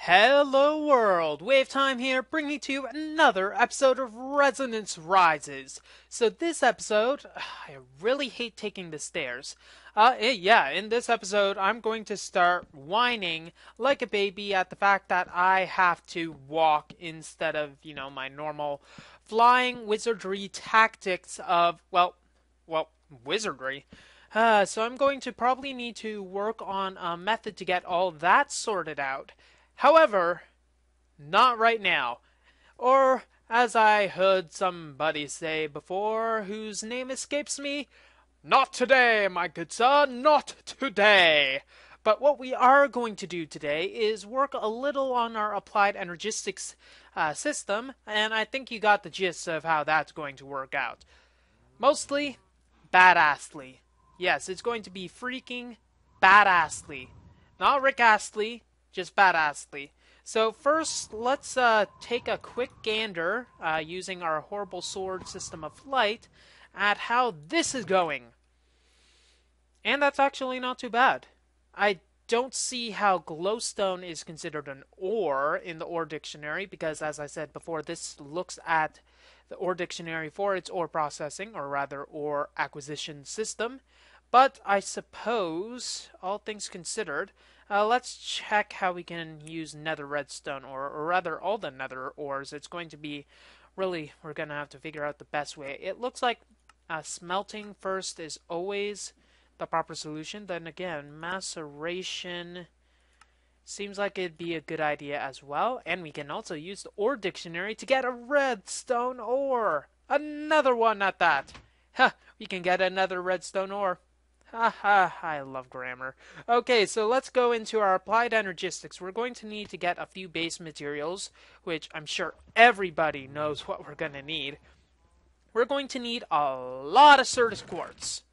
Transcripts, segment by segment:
Hello world! WayofTime here, bringing to you another episode of Resonance Rises. So this episode, I really hate taking the stairs. In this episode, I'm going to start whining like a baby at the fact that I have to walk instead of, my normal flying wizardry tactics of, wizardry. So I'm going to probably need to work on a method to get all that sorted out. However, not right now. Or, as I heard somebody say before, whose name escapes me, not today, my good sir, not today. But what we are going to do today is work a little on our applied energistics system, and I think you got the gist of how that's going to work out. Mostly, badassly. Yes, it's going to be freaking badassly. Not Rick Astley, just badassly. So first, let's take a quick gander using our horrible sword system of flight at how this is going. And that's actually not too bad. I don't see how glowstone is considered an ore in the ore dictionary because, as I said before, this looks at the ore dictionary for its ore processing, or rather ore acquisition system. But I suppose, all things considered, let's check how we can use nether redstone, or rather all the nether ores. It's going to be really, we're going to have to figure out the best way. It looks like smelting first is always the proper solution. Then again, maceration seems like it'd be a good idea as well. And we can also use the ore dictionary to get a redstone ore. Another one at that. Ha! We can get another redstone ore. Haha, I love grammar. Okay, so let's go into our applied energistics. We're going to need to get a few base materials, which I'm sure everybody knows what we're going to need. We're going to need a lot of Certus quartz.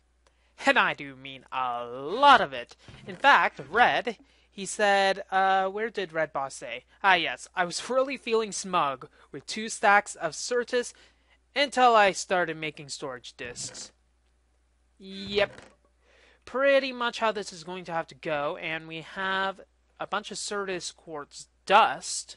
And I do mean a lot of it. In fact, Red, he said, where did Red Boss say? Ah, yes, I was really feeling smug with 2 stacks of Certus until I started making storage disks. Yep. Pretty much how this is going to have to go, and we have a bunch of Certus quartz dust,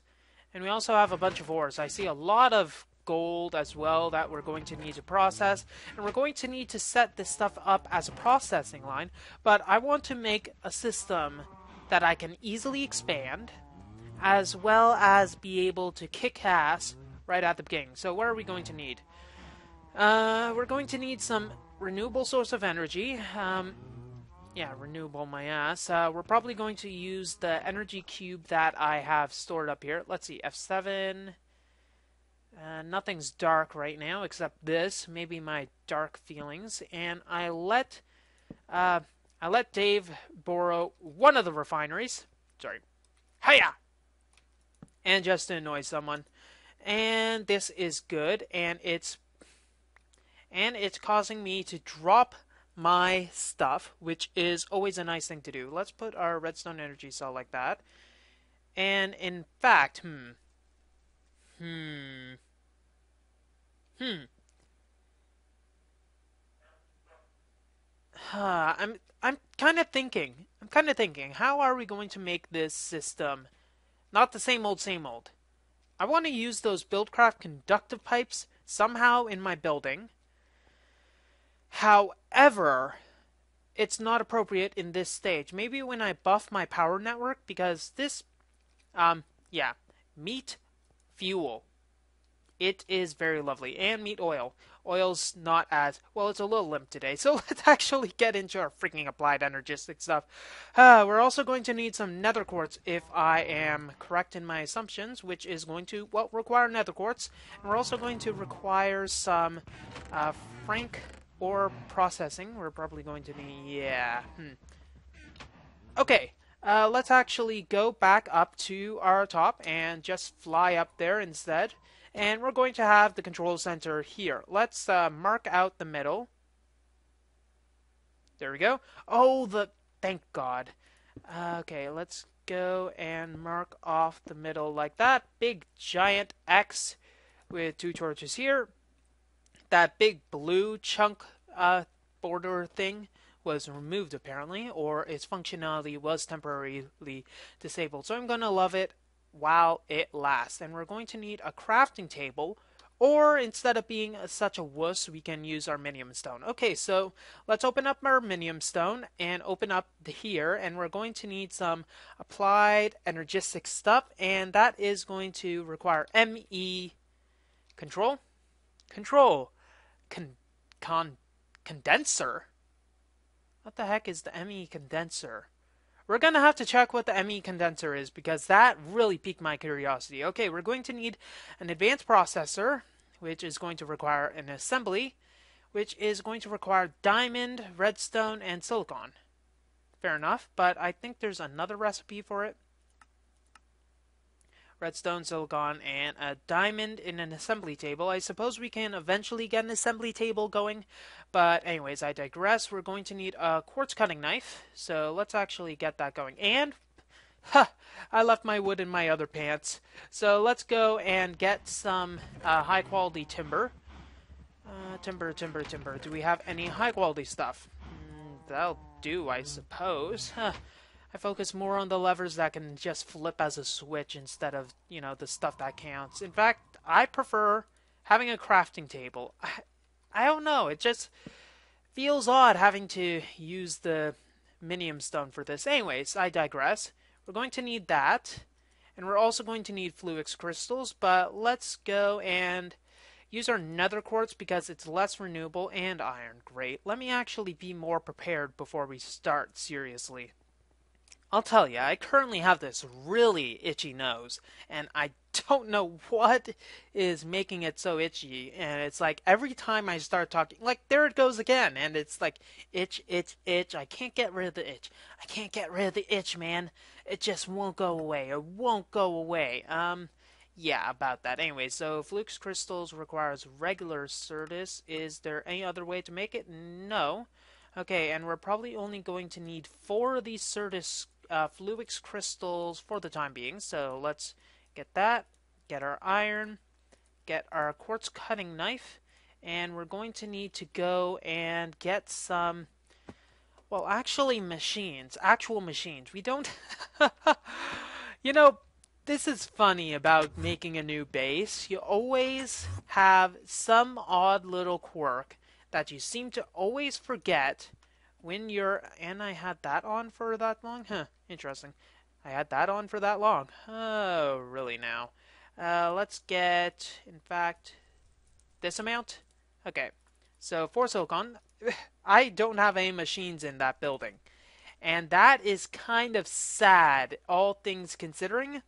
and we also have a bunch of ores. I see a lot of gold as well that we're going to need to process, and we're going to need to set this stuff up as a processing line, but I want to make a system that I can easily expand, as well as be able to kick ass right at the beginning. So what are we going to need? We're going to need some renewable source of energy. Yeah, renewable my ass. We're probably going to use the energy cube that I have stored up here. Let's see, F7. Nothing's dark right now except this, maybe my dark feelings. And I let Dave borrow one of the refineries. Sorry. Hiya! And just to annoy someone. And this is good, and it's causing me to drop my stuff, which is always a nice thing to do. Let's put our redstone energy cell like that. And in fact, I'm kind of thinking. How are we going to make this system not the same old? I want to use those Buildcraft conductive pipes somehow in my building. However, it's not appropriate in this stage. Maybe when I buff my power network, because this, meat fuel. It is very lovely. And meat oil. Oil's not as, well, it's a little limp today. So let's actually get into our freaking applied energistic stuff. We're also going to need some nether quartz, if I am correct in my assumptions, which is going to, require nether quartz. And we're also going to require some frank ore processing. We're probably going to need, Okay, let's actually go back up to our top and just fly up there instead. And we're going to have the control center here. Let's mark out the middle. There we go. Oh, thank God. Okay, let's go and mark off the middle like that. Big giant X with 2 torches here. That big blue chunk border thing was removed apparently, or its functionality was temporarily disabled. So I'm going to love it while it lasts. And we're going to need a crafting table, or instead of being such a wuss, we can use our minium stone. Okay, so let's open up our minium stone and open up here, and we're going to need some applied energistic stuff, and that is going to require ME control, control, con, con, condenser. What the heck is the ME condenser? We're going to have to check what the ME condenser is because that really piqued my curiosity. Okay, we're going to need an advanced processor, which is going to require an assembly, which is going to require diamond, redstone, and silicon. Fair enough, but I think there's another recipe for it. Redstone, silicon, and a diamond in an assembly table. I suppose we can eventually get an assembly table going, but anyways, I digress. We're going to need a quartz cutting knife, so let's actually get that going. And, I left my wood in my other pants, so let's go and get some high quality timber. Timber. Do we have any high quality stuff? That'll do, I suppose. I focus more on the levers that can just flip as a switch instead of, the stuff that counts. In fact, I prefer having a crafting table. I don't know, it just feels odd having to use the minium stone for this. Anyways, I digress. We're going to need that, and we're also going to need fluix crystals, but let's go and use our nether quartz because it's less renewable, and iron. Great. Let me actually be more prepared before we start, seriously. I'll tell you, I currently have this really itchy nose, and I don't know what is making it so itchy. And it's like every time I start talking, like there it goes again, and it's like itch, itch, itch. I can't get rid of the itch. I can't get rid of the itch, man. It just won't go away. It won't go away. Yeah, about that. Anyway, so flux crystals requires regular Certus. Is there any other way to make it? No. Okay, and we're probably only going to need 4 of these Certus fluix crystals for the time being. So let's get that, get our iron, get our quartz cutting knife, and we're going to need to go and get some, well, actually machines, actual machines. We don't, you know, this is funny about making a new base. You always have some odd little quirk that you seem to always forget when you're... And I had that on for that long? Huh, interesting. I had that on for that long. Oh, really now? Let's get, in fact, this amount? Okay, so for silicon, I don't have any machines in that building. And that is kind of sad, all things considering.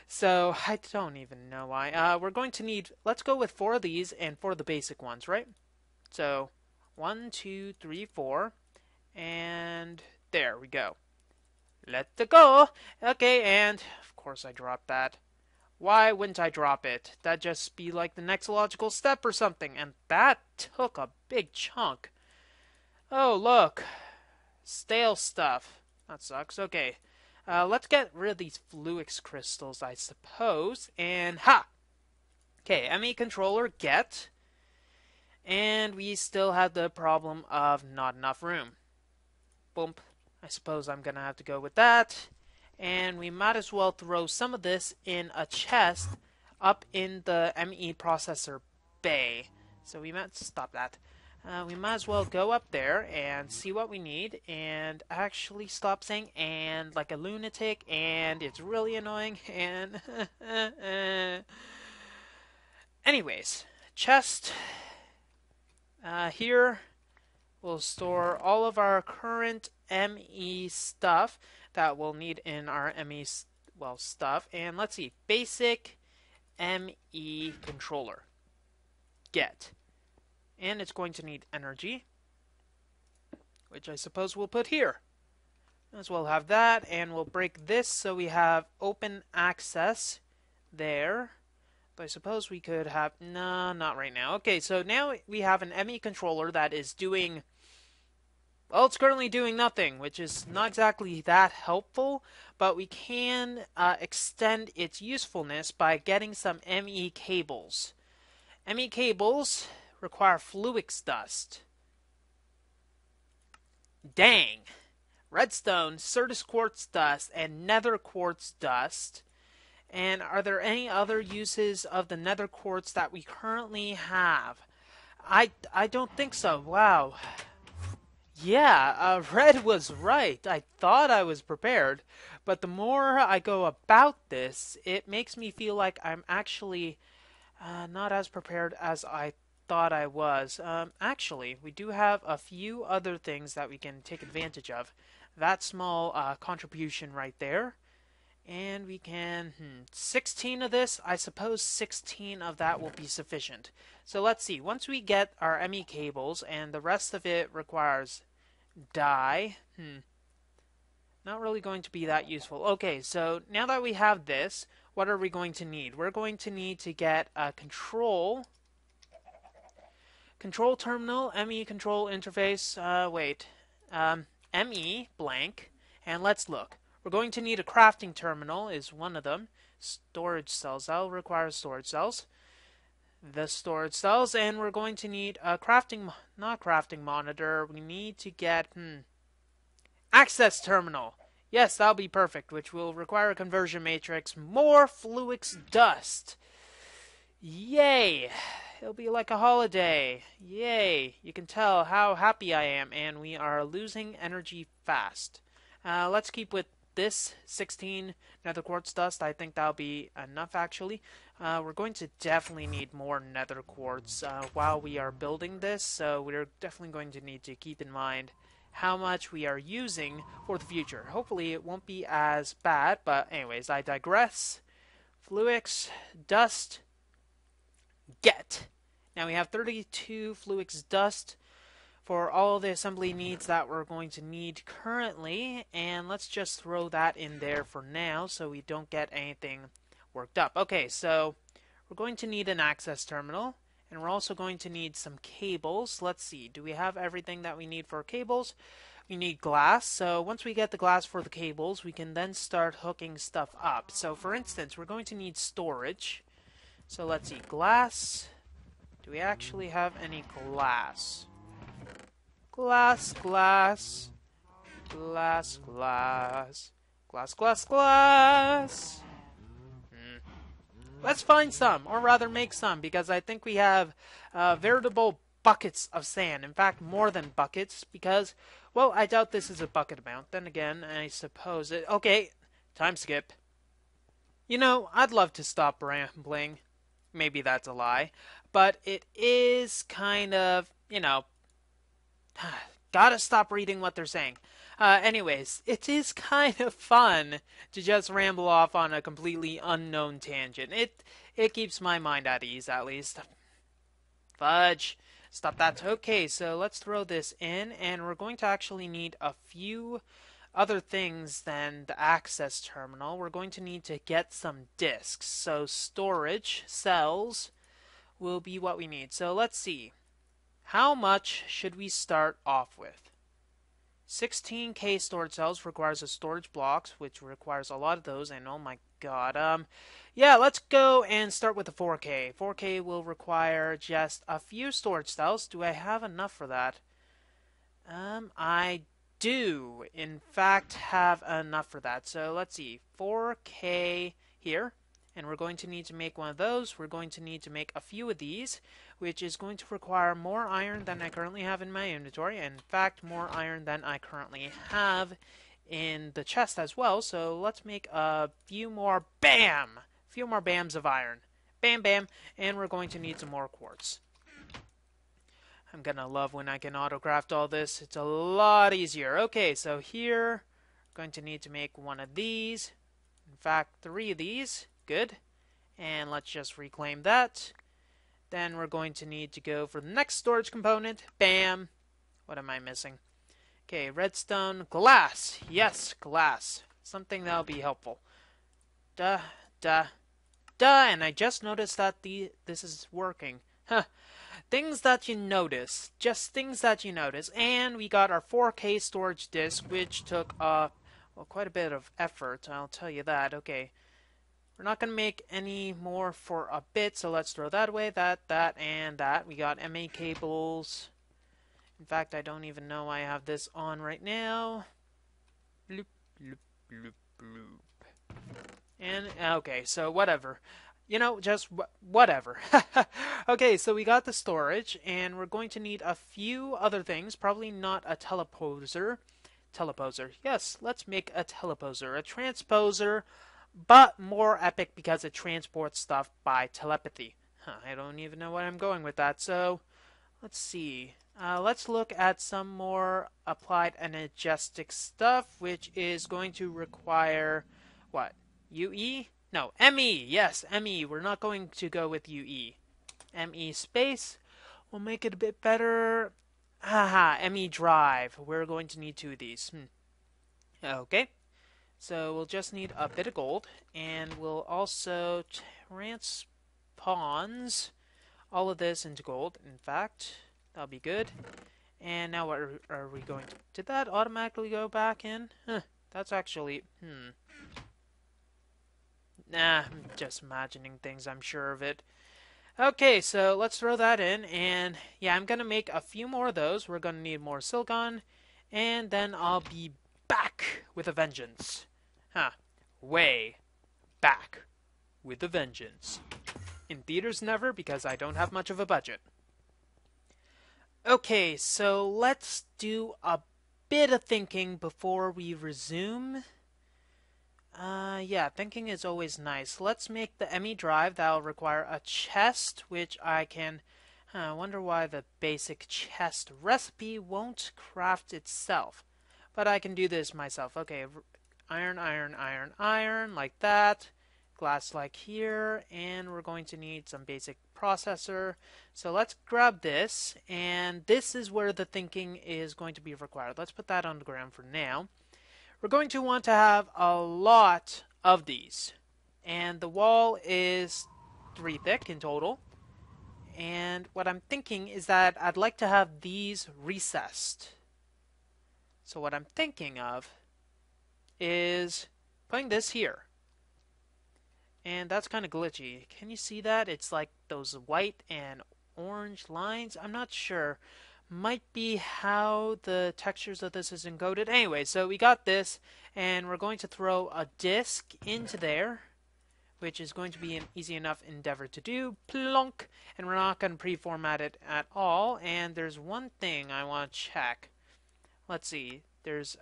So, I don't even know why. We're going to need... Let's go with 4 of these and 4 of the basic ones, right? So, 1, 2, 3, 4. And there we go. Let it go. Okay, and of course I dropped that. Why wouldn't I drop it? That'd just be like the next logical step or something. And that took a big chunk. Oh, look. Stale stuff. That sucks. Okay. Let's get rid of these fluix crystals, I suppose. And ha! Okay, ME controller, get. And we still have the problem of not enough room. Boom. I suppose I'm going to have to go with that. And we might as well throw some of this in a chest up in the ME processor bay. So we might stop that. We might as well go up there and see what we need and actually stop saying and like a lunatic, and it's really annoying. And anyways, chest here. We'll store all of our current ME stuff that we'll need in our ME, well, stuff. And let's see, basic ME controller. Get. And it's going to need energy, which I suppose we'll put here. As well have that, and we'll break this so we have open access there. But I suppose we could have... No, not right now. Okay, so now we have an ME controller that is doing... Well, it's currently doing nothing, which is not exactly that helpful, but we can extend its usefulness by getting some ME cables. ME cables require fluix dust. Dang! Redstone, Certus quartz dust, and nether quartz dust. And are there any other uses of the nether quartz that we currently have? I don't think so. Wow. Yeah, Red was right. I thought I was prepared, but the more I go about this, it makes me feel like I'm actually not as prepared as I thought I was. Actually, we do have a few other things that we can take advantage of. That small contribution right there. And we can, 16 of this, I suppose 16 of that will be sufficient. So let's see, once we get our ME cables and the rest of it requires dye, not really going to be that useful. Okay, so now that we have this, what are we going to need? We're going to need to get a control terminal, ME control interface, ME blank, and let's look. We're going to need a crafting terminal is one of them. Storage cells, that'll require storage cells. The storage cells, and we're going to need a not crafting monitor, we need to get, access terminal. Yes, that'll be perfect, which will require a conversion matrix, more Fluix dust. Yay! It'll be like a holiday. Yay! You can tell how happy I am, and we are losing energy fast. Let's keep with this 16 nether quartz dust. I think that'll be enough, actually. We're going to definitely need more nether quartz while we are building this, so we're definitely going to need to keep in mind how much we are using for the future. Hopefully it won't be as bad, but anyways, I digress. Fluix, dust, get. Now we have 32 Fluix dust for all the assembly needs that we're going to need currently, and let's just throw that in there for now so we don't get anything worked up. Okay, so we're going to need an access terminal, and we're also going to need some cables. Let's see, do we have everything that we need for cables? We need glass, so once we get the glass for the cables, we can then start hooking stuff up. So for instance, we're going to need storage. So let's see, glass. Do we actually have any glass? Glass, glass, glass, glass, glass, glass, glass. Let's find some, or rather make some, because I think we have veritable buckets of sand. In fact, more than buckets, because, well, I doubt this is a bucket amount. Then again, I suppose it... Okay, time skip. You know, I'd love to stop rambling. Maybe that's a lie. But it is kind of, gotta stop reading what they're saying. Anyways, it is kind of fun to just ramble off on a completely unknown tangent. It keeps my mind at ease, at least. Fudge. Stop that. Okay, so let's throw this in, and we're going to actually need a few other things than the access terminal. We're going to need to get some disks. So storage cells will be what we need. So let's see. How much should we start off with? 16K storage cells requires a storage blocks, which requires a lot of those, and oh my god. Yeah, let's go and start with the 4K. 4K will require just a few storage cells. Do I have enough for that? I do, in fact, have enough for that. So let's see, 4K here, and we're going to need to make one of those. We're going to need to make a few of these, which is going to require more iron than I currently have in my inventory, and in fact, more iron than I currently have in the chest as well. So let's make a few more, bam! A few more bams of iron. Bam, bam, and we're going to need some more quartz. I'm gonna love when I can autocraft all this. It's a lot easier. Okay, so here, I'm going to need to make one of these. In fact, 3 of these. Good. And let's just reclaim that. Then we're going to need to go for the next storage component. Bam. What am I missing? Okay, redstone. Glass. Yes, glass. Something that'll be helpful. Duh, duh, duh. And I just noticed that this is working. Huh. Things that you notice. Just things that you notice. And we got our 4K storage disk, which took, well, quite a bit of effort. I'll tell you that. Okay. We're not going to make any more for a bit, so let's throw that away. That, and that. We got MA cables. In fact, I don't even know I have this on right now. Bloop, bloop, bloop, bloop. And okay, so whatever. Just whatever. Okay, so we got the storage, and we're going to need a few other things. Probably not a teleposer. Teleposer. Yes, let's make a teleposer. A transposer, but more epic because it transports stuff by telepathy. I don't even know where I'm going with that. So let's see. Let's look at some more applied energetic stuff, which is going to require what? UE? No, ME. Yes, ME. We're not going to go with UE. ME space. We'll make it a bit better. Haha, ME drive. We're going to need two of these. Okay. So we'll just need a bit of gold, and we'll also transpons all of this into gold. In fact, that'll be good. And now what are we going to... Did that automatically go back in? That's actually... Nah, I'm just imagining things, I'm sure of it. Okay, so let's throw that in, and yeah, I'm gonna make a few more of those. We're gonna need more silicon, and then I'll be back with a vengeance. Way back with a vengeance. In theaters never, because I don't have much of a budget. Okay, so let's do a bit of thinking before we resume. Yeah, thinking is always nice. Let's make the ME drive. That'll require a chest, which I can... I wonder why the basic chest recipe won't craft itself. But I can do this myself. Okay, iron, iron, iron, iron, like that. Glass like here, and we're going to need some basic processor. So let's grab this, and this is where the thinking is going to be required. Let's put that on the ground for now. We're going to want to have a lot of these, and the wall is 3 thick in total. And what I'm thinking is that I'd like to have these recessed. So what I'm thinking of is putting this here. And that's kind of glitchy. Can you see that? It's like those white and orange lines. I'm not sure. Might be how the textures of this is encoded. Anyway, so we got this, and we're going to throw a disk into there, which is going to be an easy enough endeavor to do. Plonk! And we're not going to pre-format it at all. And there's one thing I want to check. Let's see. There's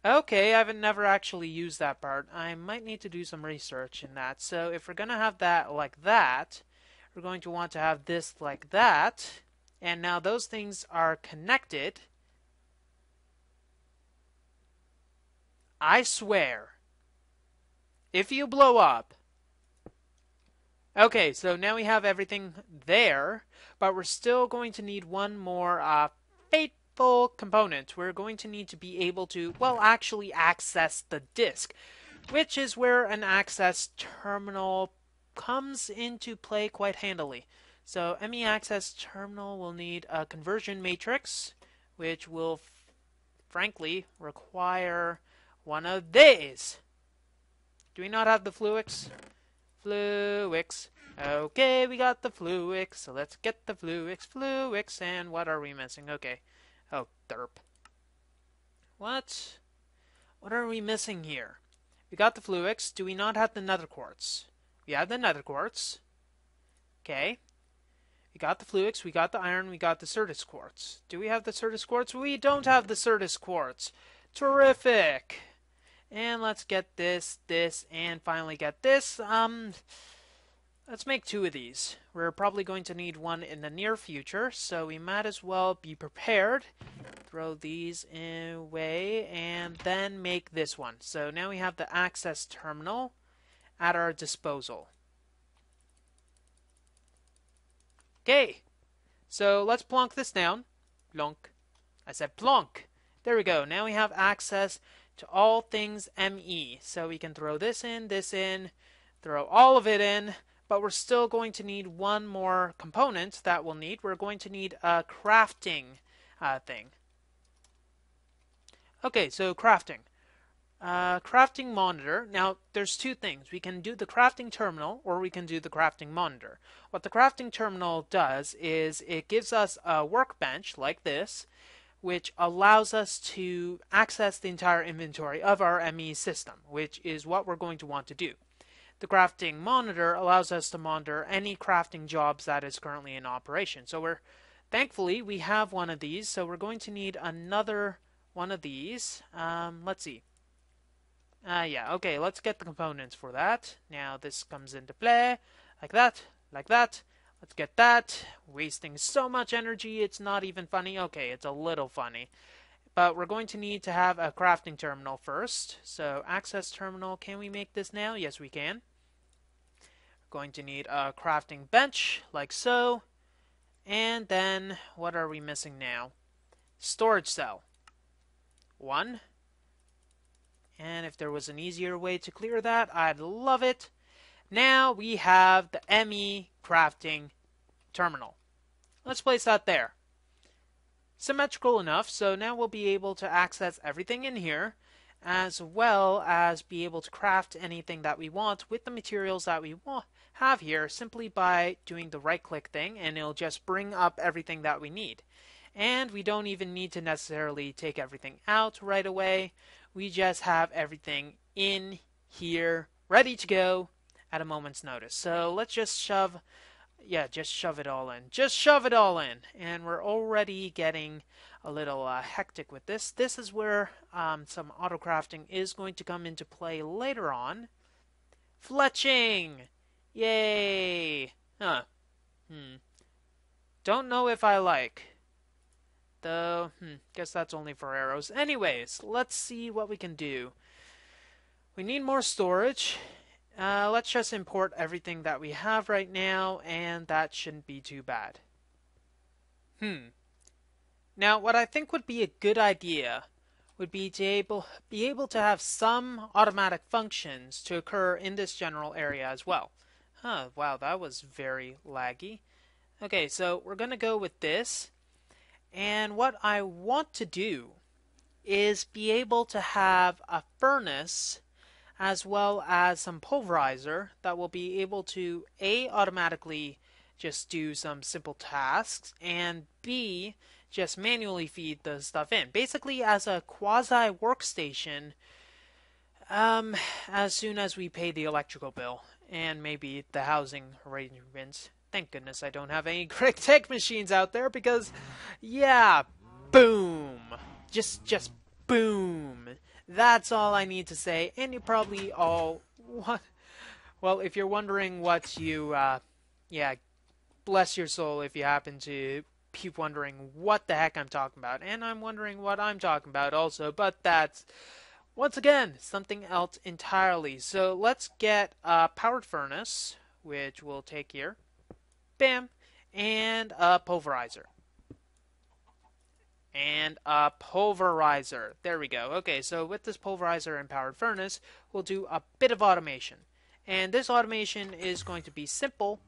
okay, I've never actually used that part. I might need to do some research in that. So if we're going to have that like that, we're going to want to have this like that. And now those things are connected. I swear, if you blow up... Okay, so now we have everything there, but we're still going to need one more fateful component. We're going to need to be able to, well, actually access the disk, which is where an access terminal comes into play quite handily. So ME access terminal will need a conversion matrix, which will frankly require one of these. Do we not have the Fluix? Fluix. Okay, we got the Fluix, so let's get the Fluix, and what are we missing? Okay. Oh, derp. What? What are we missing here? We got the Fluix. Do we not have the nether quartz? We have the nether quartz. Okay. We got the Fluix, we got the iron, we got the Certus quartz. Do we have the Certus quartz? We don't have the Certus quartz. Terrific! And let's get this, and finally get this. Let's make 2 of these. We're probably going to need one in the near future, so we might as well be prepared. Throw these away, and then make this one. So now we have the access terminal at our disposal. Okay, so let's plonk this down. Plonk. I said plonk. There we go. Now we have access to all things ME. So we can throw this in, throw all of it in, but we're still going to need one more component that we'll need. We're going to need a crafting thing. Okay, so crafting. Crafting monitor. Now, there's 2 things. We can do the crafting terminal, or we can do the crafting monitor. What the crafting terminal does is it gives us a workbench like this, which allows us to access the entire inventory of our ME system, which is what we're going to want to do. The crafting monitor allows us to monitor any crafting jobs that is currently in operation. So thankfully, we have one of these, so we're going to need another one of these. Let's see. Yeah, okay, let's get the components for that. Now this comes into play, like that, like that. Let's get that. Wasting so much energy, it's not even funny. Okay, it's a little funny. But we're going to need to have a crafting terminal first. So access terminal, can we make this now? Yes, we can. We're going to need a crafting bench, like so. And then, what are we missing now? Storage cell. One. And if there was an easier way to clear that, I'd love it. Now we have the ME crafting terminal. Let's place that there. Symmetrical enough, so now we'll be able to access everything in here, as well as be able to craft anything that we want with the materials that we have here, simply by doing the right-click thing, and it'll just bring up everything that we need. And we don't even need to necessarily take everything out right away. We just have everything in here, ready to go at a moment's notice. So let's just shove it all in. Just shove it all in. And we're already getting a little hectic with this. This is where some auto crafting is going to come into play later on. Fletching! Yay! Huh. Don't know if I like. Though, guess that's only for arrows. Anyways, let's see what we can do. We need more storage. Let's just import everything that we have right now, and that shouldn't be too bad. Now, what I think would be a good idea would be to be able to have some automatic functions to occur in this general area as well. Wow, that was very laggy. Okay, so we're going to go with this. And what I want to do is be able to have a furnace as well as some pulverizer that will be able to A, automatically just do some simple tasks, and B, just manually feed the stuff in. Basically as a quasi workstation as soon as we pay the electrical bill and maybe the housing arrangements. Thank goodness I don't have any quick tech machines out there because, yeah, boom. Just boom. That's all I need to say. And you probably all, what? Well, if you're wondering what you, yeah, bless your soul if you happen to keep wondering what the heck I'm talking about. And I'm wondering what I'm talking about also, but that's, once again, something else entirely. So let's get a powered furnace, which we'll take here. Bam. And a pulverizer. And a pulverizer. There we go. Okay, so with this pulverizer and powered furnace, we'll do a bit of automation. And this automation is going to be simple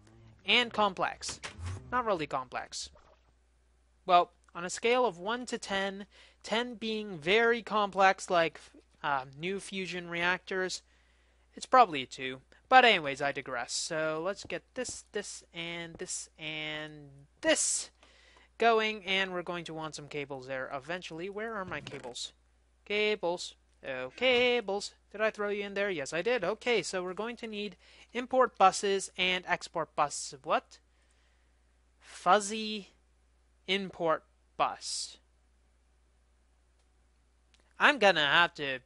and complex. Not really complex. Well, on a scale of 1 to 10, 10 being very complex like new fusion reactors, it's probably a 2. But anyways, I digress. So let's get this, and this, and this going, and we're going to want some cables there eventually. Where are my cables? Cables. Oh, cables. Did I throw you in there? Yes, I did. Okay, so we're going to need import buses and export buses. What? Fuzzy import bus. I'm gonna have to...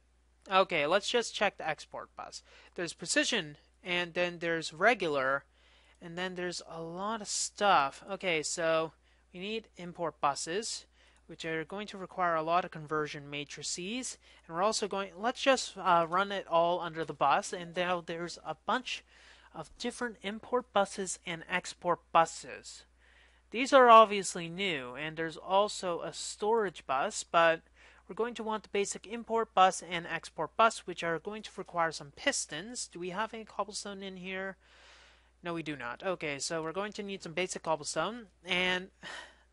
Okay, let's just check the export bus. There's precision, and then there's regular, and then there's a lot of stuff. Okay, so we need import buses, which are going to require a lot of conversion matrices, and we're also going... Let's just run it all under the bus, and now there's a bunch of different import buses and export buses. These are obviously new, and there's also a storage bus, but we're going to want the basic import bus and export bus, which are going to require some pistons. Do we have any cobblestone in here? No, we do not. Okay, so we're going to need some basic cobblestone, and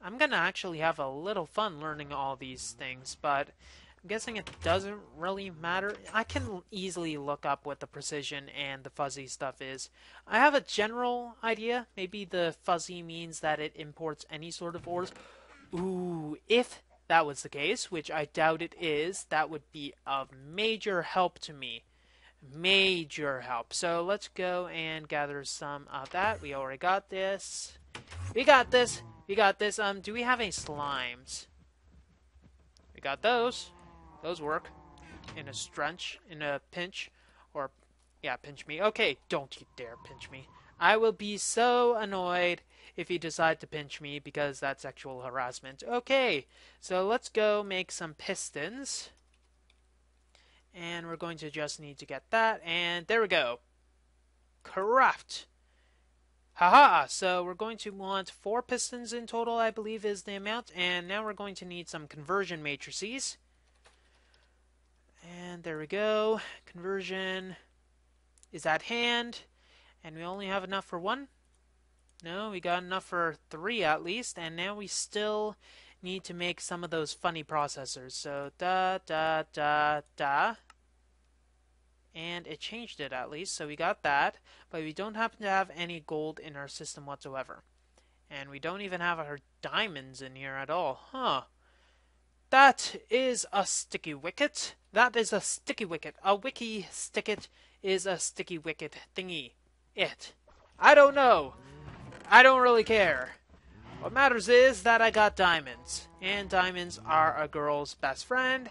I'm going to actually have a little fun learning all these things, but I'm guessing it doesn't really matter. I can easily look up what the precision and the fuzzy stuff is. I have a general idea. Maybe the fuzzy means that it imports any sort of ores. Ooh, if that was the case, which I doubt it is, that would be of major help to me. Major help. So let's go and gather some of that. We already got this. We got this. We got this. Do we have any slimes? We got those. Those work. In a stretch, in a pinch, or yeah, pinch me. Okay, don't you dare pinch me. I will be so annoyed if you decide to pinch me because that's sexual harassment. Okay, so let's go make some pistons. And we're going to just need to get that, and there we go. Craft. Haha, so we're going to want 4 pistons in total, I believe is the amount, and now we're going to need some conversion matrices. And there we go. Conversion is at hand, and we only have enough for 1. No, we got enough for 3 at least, and now we still need to make some of those funny processors. So da da da da. And it changed it at least, so we got that, but we don't happen to have any gold in our system whatsoever. And we don't even have our diamonds in here at all. Huh. That is a sticky wicket. That is a sticky wicket. A wiki sticket is a sticky wicket thingy. I don't know. I don't really care. What matters is that I got diamonds. And diamonds are a girl's best friend.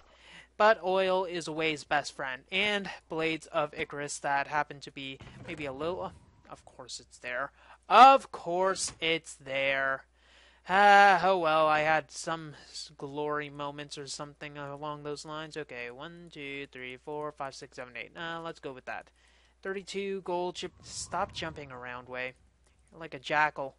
But oil is a Way's best friend. And blades of Icarus that happen to be maybe a little... Of course it's there. Of course it's there. Oh well, I had some glory moments or something along those lines. Okay, 1, 2, 3, 4, 5, 6, 7, 8. Let's go with that. 32 gold chip. Stop jumping around, Way. You're like a jackal.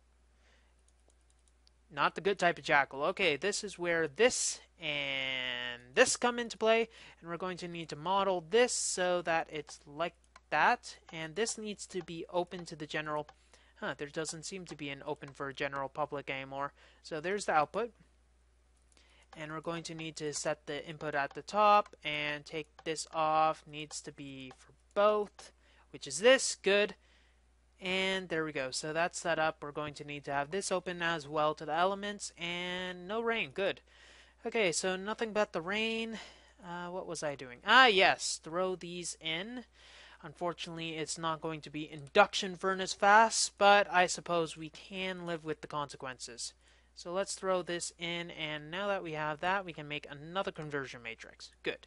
Not the good type of jackal. Okay, this is where this and this come into play, and we're going to need to model this so that it's like that, and this needs to be open to the general. There doesn't seem to be an open for general public anymore. So there's the output, and we're going to need to set the input at the top and take this off. Needs to be for both, which is this. Good. And there we go. So that's set up. We're going to need to have this open as well to the elements, and no rain. Good. Okay, so nothing but the rain. What was I doing? Yes, throw these in. Unfortunately, it's not going to be induction furnace fast, but I suppose we can live with the consequences. So let's throw this in, and now that we have that, we can make another conversion matrix. Good.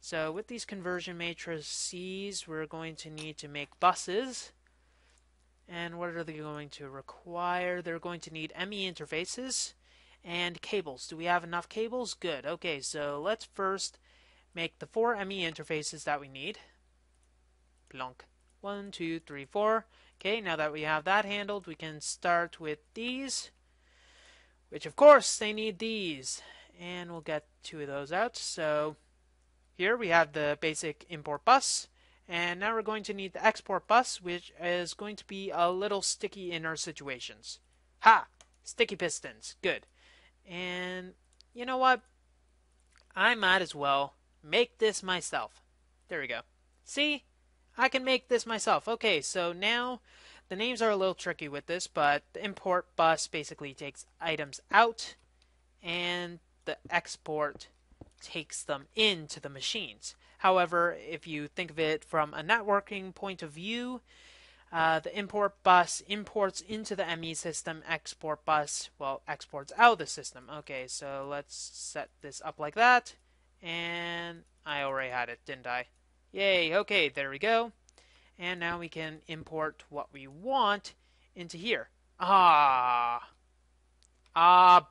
So with these conversion matrices, we're going to need to make buses. And what are they going to require? They're going to need ME interfaces and cables. Do we have enough cables? Good. Okay, so let's first make the 4 ME interfaces that we need. Plonk. 1, 2, 3, 4. Okay, now that we have that handled, we can start with these, which of course they need these. And we'll get 2 of those out. So here we have the basic import bus. And now we're going to need the export bus, which is going to be a little sticky in our situations. Ha! Sticky pistons. Good. And you know what? I might as well make this myself. There we go. See? I can make this myself. Okay, so now the names are a little tricky with this, but the import bus basically takes items out, and the export takes them into the machines. However, if you think of it from a networking point of view, the import bus imports into the ME system, export bus, well, exports out of the system. Okay, so let's set this up like that, and I already had it, didn't I? Yay, okay, there we go. And now we can import what we want into here.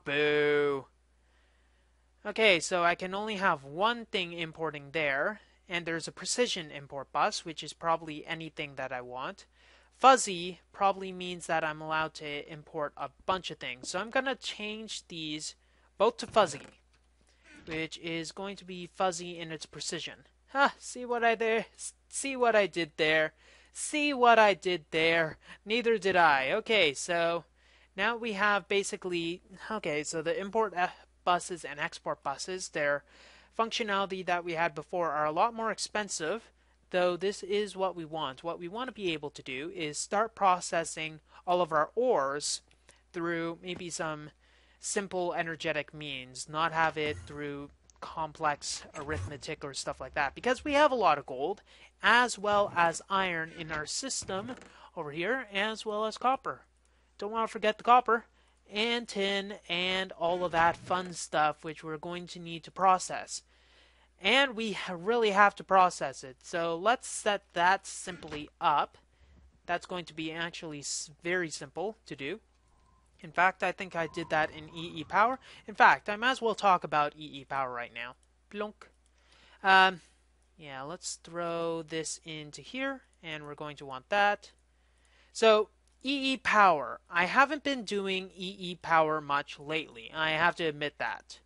Boo. Okay, so I can only have one thing importing there, and there's a precision import bus, which is probably anything that I want. Fuzzy probably means that I'm allowed to import a bunch of things. So I'm going to change these both to fuzzy, which is going to be fuzzy in its precision. See what I did there? See what I did there? Neither did I. Okay, so now we have basically, okay, so the import buses and export buses, their functionality that we had before are a lot more expensive, though this is what we want. What we want to be able to do is start processing all of our ores through maybe some simple energetic means, not have it through complex arithmetic or stuff like that, because we have a lot of gold as well as iron in our system over here, as well as copper. Don't want to forget the copper and tin and all of that fun stuff which we're going to need to process. And we really have to process it. So let's set that simply up. That's going to be actually very simple to do. In fact, I think I did that in EE Power. In fact, I might as well talk about EE Power right now. Plunk. Um, yeah, let's throw this into here, and we're going to want that. So, EE Power. I haven't been doing EE Power much lately. I have to admit that.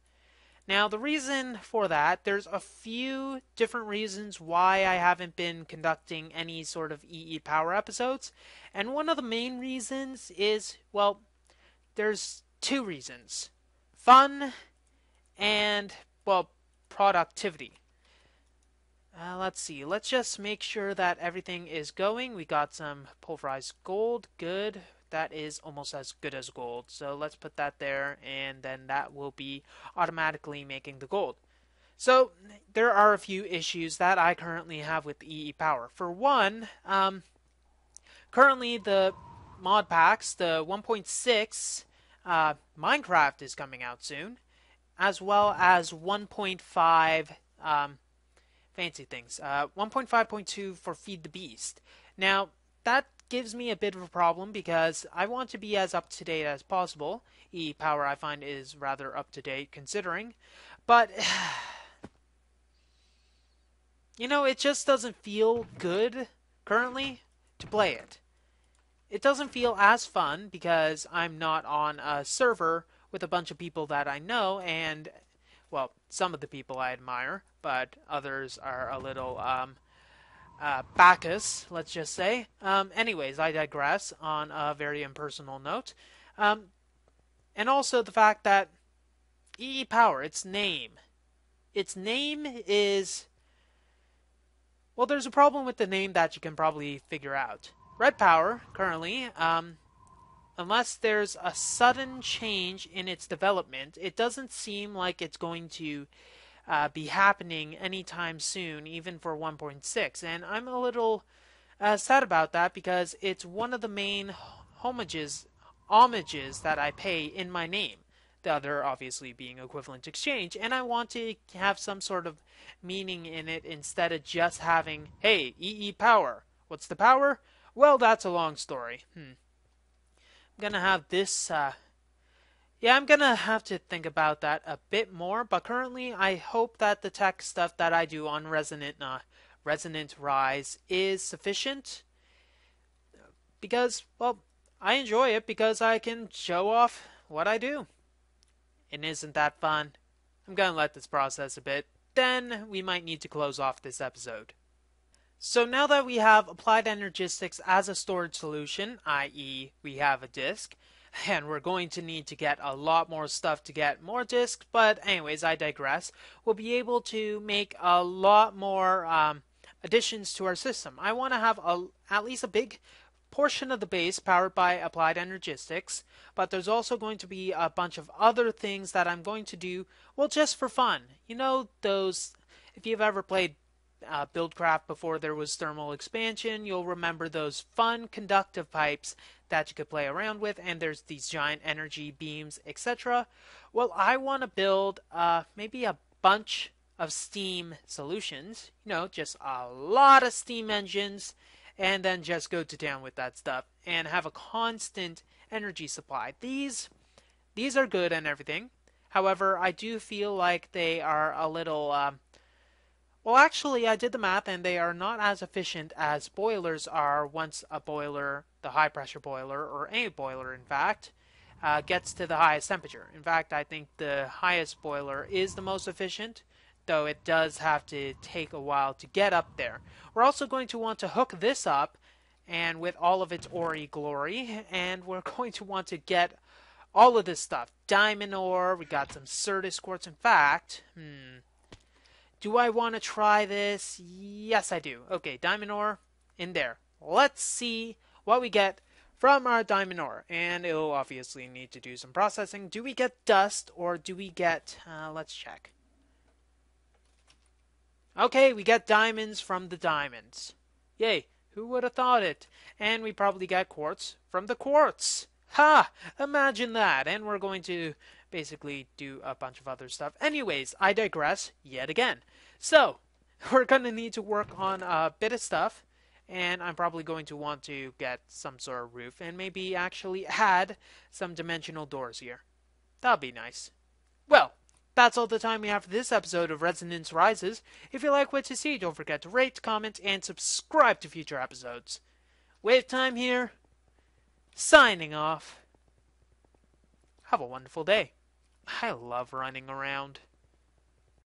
Now, the reason for that, there's a few different reasons why I haven't been conducting any sort of EE Power episodes. And one of the main reasons is, well, there's two reasons. Fun and, well, productivity. Let's see. Let's just make sure that everything is going. We got some pulverized gold. Good. That is almost as good as gold. So let's put that there, and then that will be automatically making the gold. So there are a few issues that I currently have with EE Power. For one, currently the mod packs, the 1.6 Minecraft is coming out soon, as well as 1.5 fancy things. 1.5.2 for Feed the Beast. Now, that gives me a bit of a problem because I want to be as up to date as possible. EE Power I find is rather up to date considering, but you know, it just doesn't feel good currently to play it. It doesn't feel as fun because I'm not on a server with a bunch of people that I know, and well, some of the people I admire, but others are a little Bacchus, let's just say. Anyways, I digress on a very impersonal note. And also the fact that EE Power, its name is... Well, there's a problem with the name that you can probably figure out. Red Power, currently, unless there's a sudden change in its development, it doesn't seem like it's going to be happening anytime soon, even for 1.6. And I'm a little sad about that because it's one of the main homages that I pay in my name. The other obviously being equivalent exchange, and I want to have some sort of meaning in it instead of just having, hey, EE Power. What's the power? Well, that's a long story. I'm gonna have this, yeah, I'm gonna have to think about that a bit more, but currently I hope that the tech stuff that I do on Resonant Rise is sufficient, because, well, I enjoy it because I can show off what I do. And isn't that fun? I'm gonna let this process a bit, then we might need to close off this episode. So now that we have applied energistics as a storage solution, i.e. we have a disk, and we're going to need to get a lot more stuff to get more disks, but anyways, I digress. We'll be able to make a lot more additions to our system. I want to have at least a big portion of the base powered by applied energistics, but there's also going to be a bunch of other things that I'm going to do, well, just for fun. You know, those, if you've ever played Buildcraft before there was thermal expansion, you'll remember those fun conductive pipes that you could play around with, and there's these giant energy beams, etc. Well, I want to build maybe a bunch of steam solutions, you know, just a lot of steam engines, and then just go to town with that stuff and have a constant energy supply. These are good and everything. However, I do feel like they are a little well, actually, I did the math, and they are not as efficient as boilers are once a boiler, the high-pressure boiler, or any boiler, in fact, gets to the highest temperature. In fact, I think the highest boiler is the most efficient, though it does have to take a while to get up there. We're also going to want to hook this up, and with all of its ore glory, and we're going to want to get all of this stuff. Diamond ore, we got some Certus quartz. In fact, do I want to try this? Yes, I do. Okay, diamond ore in there. Let's see what we get from our diamond ore, and it'll obviously need to do some processing. Do we get dust, or do we get... let's check. Okay, we get diamonds from the diamonds. Yay, who would have thought it? And we probably get quartz from the quartz. Ha! Imagine that. And we're going to basically do a bunch of other stuff. Anyways, I digress yet again. So, we're going to need to work on a bit of stuff. And I'm probably going to want to get some sort of roof and maybe actually add some dimensional doors here. That'll be nice. Well, that's all the time we have for this episode of Resonance Rises. If you like what you see, don't forget to rate, comment, and subscribe to future episodes. WayofTime here, signing off. Have a wonderful day. I love running around.